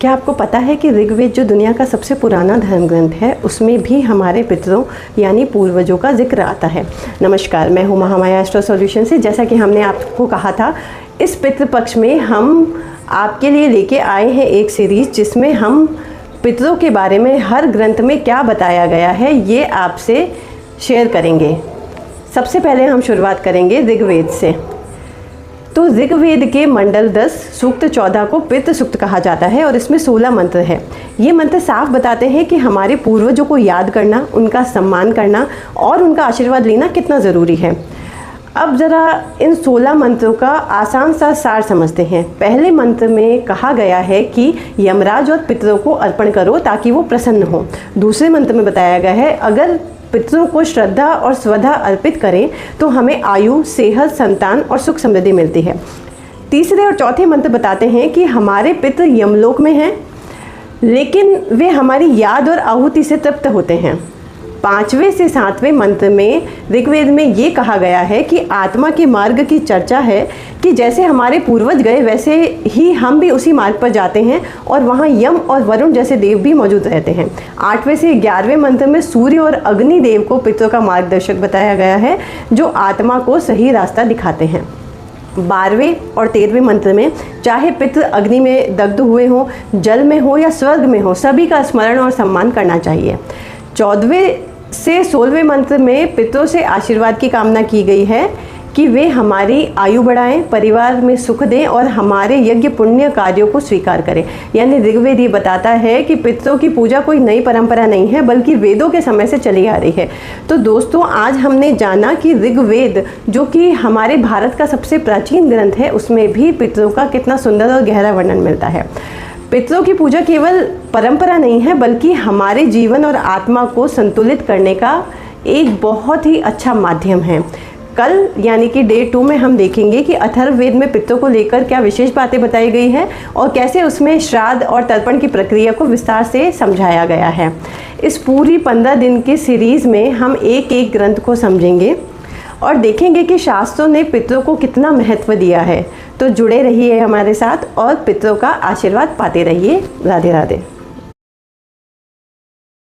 क्या आपको पता है कि ऋग्वेद जो दुनिया का सबसे पुराना धर्म ग्रंथ है उसमें भी हमारे पितरों यानी पूर्वजों का जिक्र आता है। नमस्कार, मैं हूँ महामाया एस्ट्रो सॉल्यूशन से। जैसा कि हमने आपको कहा था, इस पितृपक्ष में हम आपके लिए लेके आए हैं एक सीरीज़ जिसमें हम पितरों के बारे में हर ग्रंथ में क्या बताया गया है ये आपसे शेयर करेंगे। सबसे पहले हम शुरुआत करेंगे ऋग्वेद से। तो ऋग्वेद के मंडल 10 सूक्त 14 को पितृ सूक्त कहा जाता है और इसमें 16 मंत्र है। ये मंत्र साफ बताते हैं कि हमारे पूर्वजों को याद करना, उनका सम्मान करना और उनका आशीर्वाद लेना कितना ज़रूरी है। अब ज़रा इन 16 मंत्रों का आसान सा सार समझते हैं। पहले मंत्र में कहा गया है कि यमराज और पितरों को अर्पण करो ताकि वो प्रसन्न हो। दूसरे मंत्र में बताया गया है अगर पितरों को श्रद्धा और स्वधा अर्पित करें तो हमें आयु, सेहत, संतान और सुख समृद्धि मिलती है। तीसरे और चौथे मंत्र बताते हैं कि हमारे पितृ यमलोक में हैं लेकिन वे हमारी याद और आहुति से तृप्त होते हैं। पांचवें से सातवें मंत्र में ऋग्वेद में ये कहा गया है कि आत्मा के मार्ग की चर्चा है कि जैसे हमारे पूर्वज गए वैसे ही हम भी उसी मार्ग पर जाते हैं और वहाँ यम और वरुण जैसे देव भी मौजूद रहते हैं। 8वें से 11वें मंत्र में सूर्य और अग्नि देव को पितरों का मार्गदर्शक बताया गया है जो आत्मा को सही रास्ता दिखाते हैं। 12वें और 13वें मंत्र में चाहे पितृ अग्नि में दग्ध हुए हों, जल में हो या स्वर्ग में हो, सभी का स्मरण और सम्मान करना चाहिए। 14वें से 16वें मंत्र में पितरों से आशीर्वाद की कामना की गई है कि वे हमारी आयु बढ़ाएं, परिवार में सुख दें और हमारे यज्ञ पुण्य कार्यों को स्वीकार करें। यानी ऋग्वेद ये बताता है कि पितरों की पूजा कोई नई परंपरा नहीं है बल्कि वेदों के समय से चली आ रही है। तो दोस्तों, आज हमने जाना कि ऋग्वेद जो कि हमारे भारत का सबसे प्राचीन ग्रंथ है उसमें भी पितरों का कितना सुंदर और गहरा वर्णन मिलता है। पितरों की पूजा केवल परंपरा नहीं है बल्कि हमारे जीवन और आत्मा को संतुलित करने का एक बहुत ही अच्छा माध्यम है। कल यानी कि डे 2 में हम देखेंगे कि अथर्ववेद में पितरों को लेकर क्या विशेष बातें बताई गई हैं और कैसे उसमें श्राद्ध और तर्पण की प्रक्रिया को विस्तार से समझाया गया है। इस पूरी 15 दिन की सीरीज़ में हम एक एक ग्रंथ को समझेंगे और देखेंगे कि शास्त्रों ने पितरों को कितना महत्व दिया है। तो जुड़े रहिए हमारे साथ और पितरों का आशीर्वाद पाते रहिए। राधे राधे।